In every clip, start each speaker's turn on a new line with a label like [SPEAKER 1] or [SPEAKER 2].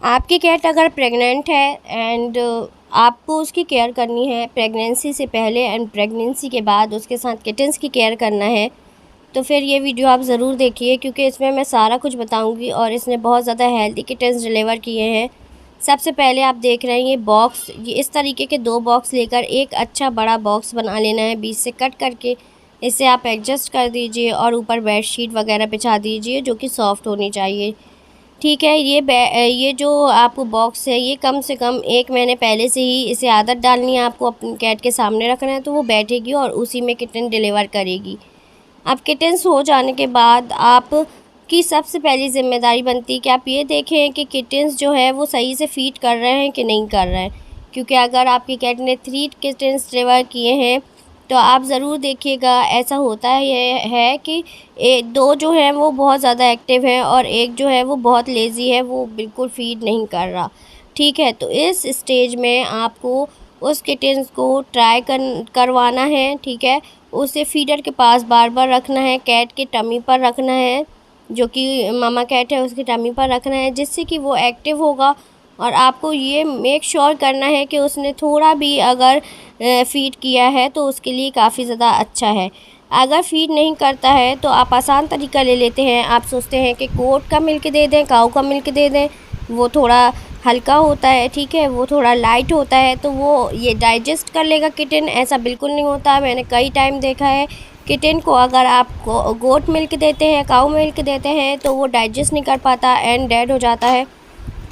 [SPEAKER 1] आपकी कैट अगर प्रेग्नेंट है एंड आपको उसकी केयर करनी है प्रेगनेंसी से पहले एंड प्रेगनेंसी के बाद उसके साथ किटन्स की केयर करना है, तो फिर ये वीडियो आप ज़रूर देखिए क्योंकि इसमें मैं सारा कुछ बताऊंगी और इसने बहुत ज़्यादा हेल्दी किटन्स डिलीवर किए हैं। सबसे पहले आप देख रहे हैं ये बॉक्स, ये इस तरीके के 2 बॉक्स लेकर एक अच्छा बड़ा बॉक्स बना लेना है, बीच से कट करके इसे आप एडजस्ट कर दीजिए और ऊपर बेडशीट वगैरह बिछा दीजिए जो कि सॉफ्ट होनी चाहिए। ठीक है, ये जो आपको बॉक्स है ये कम से कम 1 महीने पहले से ही इसे आदत डालनी है, आपको अपनी कैट के सामने रखना है तो वो बैठेगी और उसी में किटन डिलीवर करेगी। अब किटन्स हो जाने के बाद आपकी सबसे पहली ज़िम्मेदारी बनती है कि आप ये देखें कि किटन्स जो है वो सही से फ़ीड कर रहे हैं कि नहीं कर रहे हैं, क्योंकि अगर आपकी कैट ने 3 किटन्स डिलीवर किए हैं तो आप ज़रूर देखिएगा ऐसा होता है ये है कि 2 जो हैं वो बहुत ज़्यादा एक्टिव हैं और एक जो है वो बहुत लेज़ी है, वो बिल्कुल फ़ीड नहीं कर रहा। ठीक है, तो इस स्टेज में आपको उस किटन्स को ट्राई करवाना है। ठीक है, उसे फीडर के पास बार-बार रखना है, कैट के टमी पर रखना है, जो कि मामा कैट है उसकी टमी पर रखना है, जिससे कि वो एक्टिव होगा। और आपको ये मेक श्योर करना है कि उसने थोड़ा भी अगर फ़ीड किया है तो उसके लिए काफ़ी ज़्यादा अच्छा है। अगर फ़ीड नहीं करता है तो आप आसान तरीका ले लेते हैं, आप सोचते हैं कि गोट का मिल्क दे दें, काऊ का मिल्क दे दें, वो थोड़ा हल्का होता है, ठीक है, वो थोड़ा लाइट होता है तो वो ये डाइजेस्ट कर लेगा किटन। ऐसा बिल्कुल नहीं होता, मैंने कई टाइम देखा है किटन को अगर आप गोट मिल्क देते हैं, काऊ मिल्क देते हैं तो वो डाइजेस्ट नहीं कर पाता एंड डेड हो जाता है।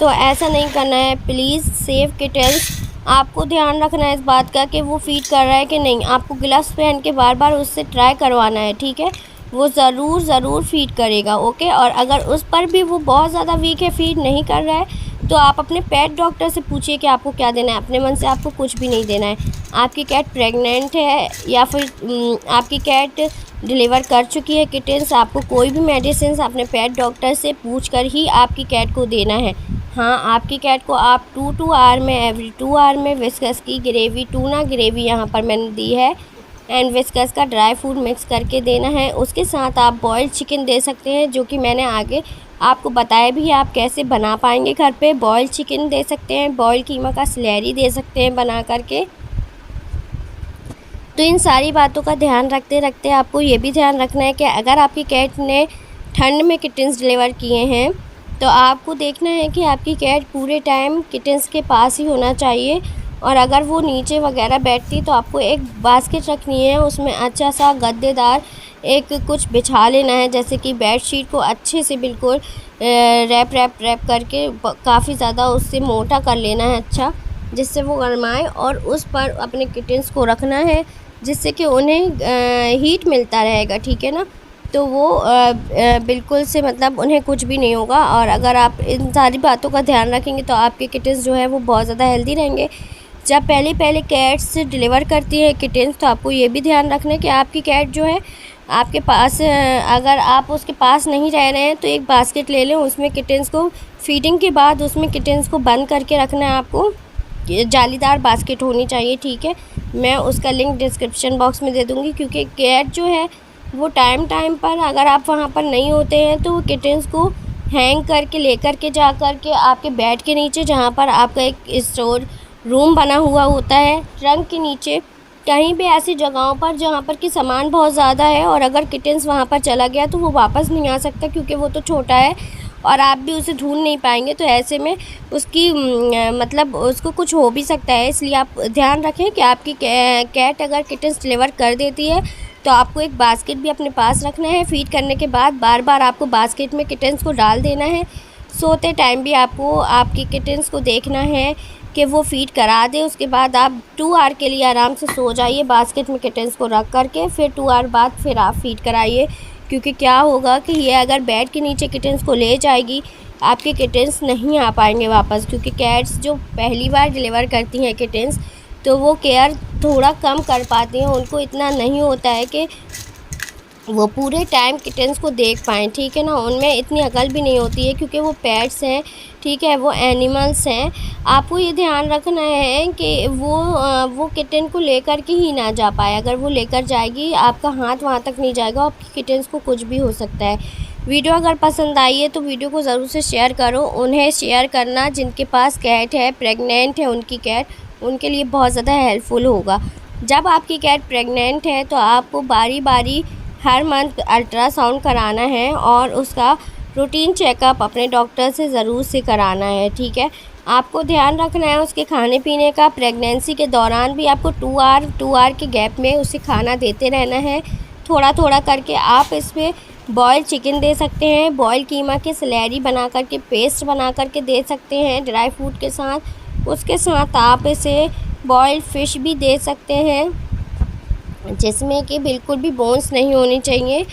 [SPEAKER 1] तो ऐसा नहीं करना है, प्लीज़ सेव किटन्स। आपको ध्यान रखना है इस बात का कि वो फ़ीड कर रहा है कि नहीं, आपको ग्लव्स पहन के बार बार उससे ट्राई करवाना है। ठीक है, वो ज़रूर फ़ीड करेगा। ओके, और अगर उस पर भी वो बहुत ज़्यादा वीक है, फ़ीड नहीं कर रहा है, तो आप अपने पेट डॉक्टर से पूछिए कि आपको क्या देना है। अपने मन से आपको कुछ भी नहीं देना है। आपकी कैट प्रेग्नेंट है या फिर आपकी कैट डिलीवर कर चुकी है किटन्स, आपको कोई भी मेडिसिन अपने पेट डॉक्टर से पूछ कर ही आपकी कैट को देना है। हाँ, आपकी कैट को आप 2 आवर में, एवरी 2 आवर में विस्कस की ग्रेवी, टूना ग्रेवी यहाँ पर मैंने दी है एंड विस्कस का ड्राई फूड मिक्स करके देना है। उसके साथ आप बॉइल्ड चिकन दे सकते हैं, जो कि मैंने आगे आपको बताया भी है आप कैसे बना पाएंगे घर पे। बॉइल्ड चिकन दे सकते हैं, बॉइल्ड कीमा का स्लैरी दे सकते हैं बना करके। तो इन सारी बातों का ध्यान रखते रखते आपको ये भी ध्यान रखना है कि अगर आपकी कैट ने ठंड में किटन्स डिलीवर किए हैं तो आपको देखना है कि आपकी कैट पूरे टाइम किटन्स के पास ही होना चाहिए। और अगर वो नीचे वगैरह बैठती तो आपको एक बास्केट रखनी है, उसमें अच्छा सा गद्देदार एक कुछ बिछा लेना है, जैसे कि बेड शीट को अच्छे से बिल्कुल रैप करके काफ़ी ज़्यादा उससे मोटा कर लेना है, अच्छा, जिससे वो गरमाए और उस पर अपने किटन्स को रखना है, जिससे कि उन्हें हीट मिलता रहेगा। ठीक है ना, तो वो बिल्कुल से मतलब उन्हें कुछ भी नहीं होगा। और अगर आप इन सारी बातों का ध्यान रखेंगे तो आपके किटन्स जो है वो बहुत ज़्यादा हेल्दी रहेंगे। जब पहले कैट्स डिलीवर करती है किटन्स तो आपको ये भी ध्यान रखना है कि आपकी कैट जो है आपके पास, अगर आप उसके पास नहीं रह रहे हैं तो एक बास्केट ले लें, उसमें किटन्स को फीडिंग के बाद उसमें किटन्स को बंद करके रखना है आपको। जालीदार बास्केट होनी चाहिए। ठीक है, मैं उसका लिंक डिस्क्रिप्शन बॉक्स में दे दूँगी, क्योंकि कैट जो है वो टाइम पर अगर आप वहाँ पर नहीं होते हैं तो वो किटन्स को हैंग करके लेकर के जा कर के आपके बेड के नीचे, जहाँ पर आपका एक स्टोर रूम बना हुआ होता है, ट्रंक के नीचे, कहीं भी ऐसी जगहों पर जहाँ पर कि सामान बहुत ज़्यादा है और अगर किटन्स वहाँ पर चला गया तो वो वापस नहीं आ सकता, क्योंकि वो तो छोटा है और आप भी उसे ढूंढ नहीं पाएंगे। तो ऐसे में उसकी मतलब उसको कुछ हो भी सकता है, इसलिए आप ध्यान रखें कि आपकी कैट अगर किटन्स डिलीवर कर देती है तो आपको एक बास्केट भी अपने पास रखना है। फीड करने के बाद बार बार आपको बास्केट में किटन्स को डाल देना है। सोते टाइम भी आपको आपकी किटन्स को देखना है कि वो फ़ीड करा दे। उसके बाद आप 2 आवर के लिए आराम से सो जाइए बास्केट में किटन्स को रख करके, फिर 2 आवर बाद फिर आप फ़ीड कराइए, क्योंकि क्या होगा कि ये अगर बेड के नीचे किटन्स को ले जाएगी, आपके किटन्स नहीं आ पाएंगे वापस, क्योंकि कैट्स जो पहली बार डिलीवर करती हैं किटन्स तो वो केयर थोड़ा कम कर पाती हैं, उनको इतना नहीं होता है कि वो पूरे टाइम किटन्स को देख पाएँ। ठीक है ना, उनमें इतनी अकल भी नहीं होती है, क्योंकि वो पेट्स हैं, ठीक है, वो एनिमल्स हैं। आपको ये ध्यान रखना है कि वो किटन को लेकर के ही ना जा पाए। अगर वो लेकर जाएगी, आपका हाथ वहाँ तक नहीं जाएगा, आपकी किटन्स को कुछ भी हो सकता है। वीडियो अगर पसंद आई है तो वीडियो को ज़रूर से शेयर करो। उन्हें शेयर करना जिनके पास कैट है, प्रेग्नेंट है उनकी कैट, उनके लिए बहुत ज़्यादा हेल्पफुल होगा। जब आपकी कैट प्रेग्नेंट है तो आपको बारी बारी हर मंथ अल्ट्रासाउंड कराना है और उसका रूटीन चेकअप अपने डॉक्टर से ज़रूर से कराना है, ठीक है। आपको ध्यान रखना है उसके खाने पीने का। प्रेगनेंसी के दौरान भी आपको 2 आवर के गैप में उसे खाना देते रहना है, थोड़ा थोड़ा करके। आप इसमें बॉयल चिकन दे सकते हैं, बॉयल कीमा की स्लैरी बना कर के, पेस्ट बना कर के दे सकते हैं ड्राई फ्रूट के साथ। उसके साथ आप इसे बॉयल्ड फ़िश भी दे सकते हैं जिसमें कि बिल्कुल भी बोन्स नहीं होनी चाहिए,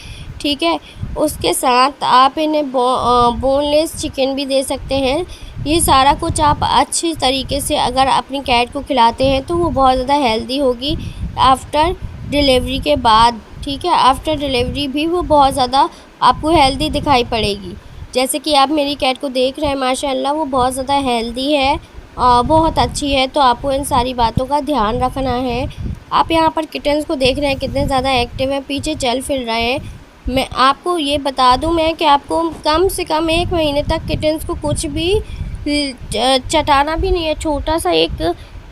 [SPEAKER 1] ठीक है। उसके साथ आप इन्हें बोनलेस चिकन भी दे सकते हैं। ये सारा कुछ आप अच्छी तरीके से अगर अपनी कैट को खिलाते हैं तो वो बहुत ज़्यादा हेल्दी होगी आफ्टर डिलीवरी के बाद, ठीक है। आफ्टर डिलीवरी भी वो बहुत ज़्यादा आपको हेल्दी दिखाई पड़ेगी। जैसे कि आप मेरी कैट को देख रहे हैं, माशाल्लाह वो बहुत ज़्यादा हेल्दी है और बहुत अच्छी है। तो आपको इन सारी बातों का ध्यान रखना है। आप यहाँ पर किटन्स को देख रहे हैं कितने ज़्यादा एक्टिव हैं, पीछे चल फिर रहे हैं। मैं आपको ये बता दूं मैं कि आपको कम से कम 1 महीने तक किटन्स को कुछ भी चटाना भी नहीं है, छोटा सा एक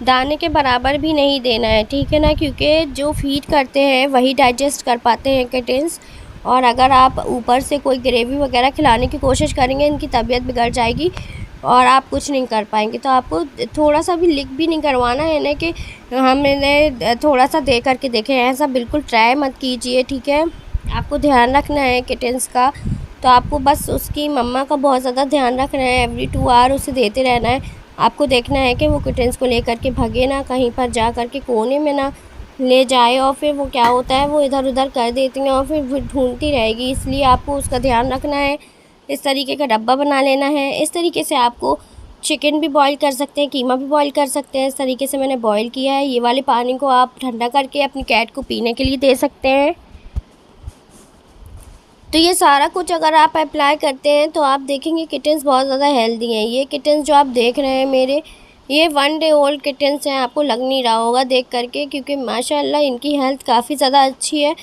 [SPEAKER 1] दाने के बराबर भी नहीं देना है, ठीक है ना। क्योंकि जो फीड करते हैं वही डाइजेस्ट कर पाते हैं किटन्स। और अगर आप ऊपर से कोई ग्रेवी वगैरह खिलाने की कोशिश करेंगे इनकी तबीयत बिगड़ जाएगी और आप कुछ नहीं कर पाएंगे। तो आपको थोड़ा सा भी लिक भी नहीं करवाना है ना कि हम इन्हें थोड़ा सा दे करके देखें, ऐसा बिल्कुल ट्राई मत कीजिए, ठीक है। आपको ध्यान रखना है किटन्स का। तो आपको बस उसकी मम्मा का बहुत ज़्यादा ध्यान रखना है, एवरी 2 आवर उसे देते रहना है। आपको देखना है कि वो किटन्स को लेकर के भगे ना, कहीं पर जा कर के कोने में ना ले जाए और फिर वो क्या होता है वो इधर उधर कर देती हैं और फिर ढूंढती रहेगी। इसलिए आपको उसका ध्यान रखना है। इस तरीके का डब्बा बना लेना है। इस तरीके से आपको चिकन भी बॉईल कर सकते हैं, कीमा भी बॉईल कर सकते हैं। इस तरीके से मैंने बॉईल किया है। ये वाले पानी को आप ठंडा करके अपनी कैट को पीने के लिए दे सकते हैं। तो ये सारा कुछ अगर आप अप्लाई करते हैं तो आप देखेंगे किटन्स बहुत ज़्यादा हेल्दी हैं। ये किटन्स जो आप देख रहे हैं मेरे, ये 1 डे ओल्ड किटन्स हैं। आपको लग नहीं रहा होगा देख करके, क्योंकि माशाल्लाह इनकी हेल्थ काफ़ी ज़्यादा अच्छी है।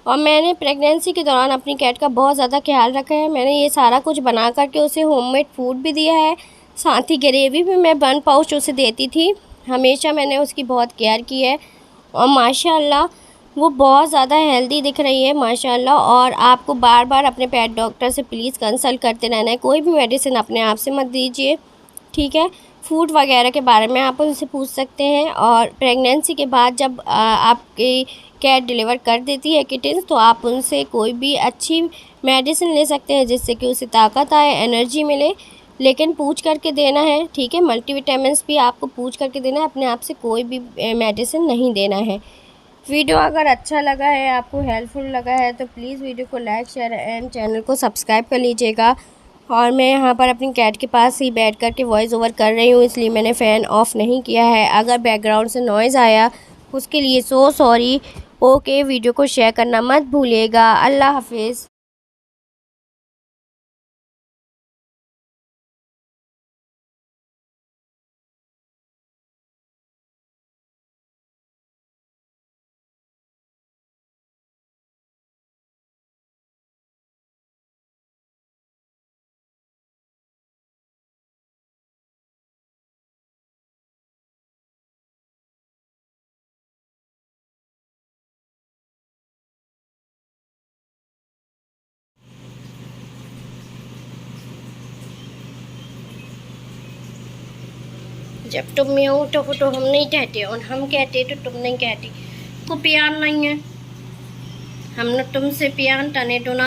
[SPEAKER 1] और मैंने प्रेगनेंसी के दौरान अपनी कैट का बहुत ज़्यादा ख्याल रखा है। मैंने ये सारा कुछ बना करके उसे होममेड फूड भी दिया है, साथ ही ग्रेवी भी मैं 1 पाउच उसे देती थी। हमेशा मैंने उसकी बहुत केयर की है और माशाल्लाह वो बहुत ज़्यादा हेल्दी दिख रही है माशाल्लाह। और आपको बार बार अपने पेट डॉक्टर से प्लीज़ कंसल्ट करते रहना है। कोई भी मेडिसिन अपने आप से मत दीजिए, ठीक है। फूड वगैरह के बारे में आप उनसे पूछ सकते हैं। और प्रेगनेंसी के बाद जब आपकी कैट डिलीवर कर देती है किटन्स, तो आप उनसे कोई भी अच्छी मेडिसिन ले सकते हैं जिससे कि उसे ताकत आए, एनर्जी मिले। लेकिन पूछ करके देना है, ठीक है। मल्टीविटामिन्स भी आपको पूछ करके देना है, अपने आप से कोई भी मेडिसिन नहीं देना है। वीडियो अगर अच्छा लगा है, आपको हेल्पफुल लगा है, तो प्लीज़ वीडियो को लाइक, शेयर एंड चैनल को सब्सक्राइब कर लीजिएगा। और मैं यहाँ पर अपनी कैट के पास ही बैठ कर के वॉइस ओवर कर रही हूँ, इसलिए मैंने फ़ैन ऑफ़ नहीं किया है। अगर बैकग्राउंड से नॉइज़ आया उसके लिए सो सॉरी। ओके, वीडियो को शेयर करना मत भूलिएगा। अल्लाह हाफिज़। जब तुम में हो तो हम नहीं कहते, और हम कहते तो तुम नहीं कहती। को प्यार नहीं है, हमने तुमसे प्यार तने तो ना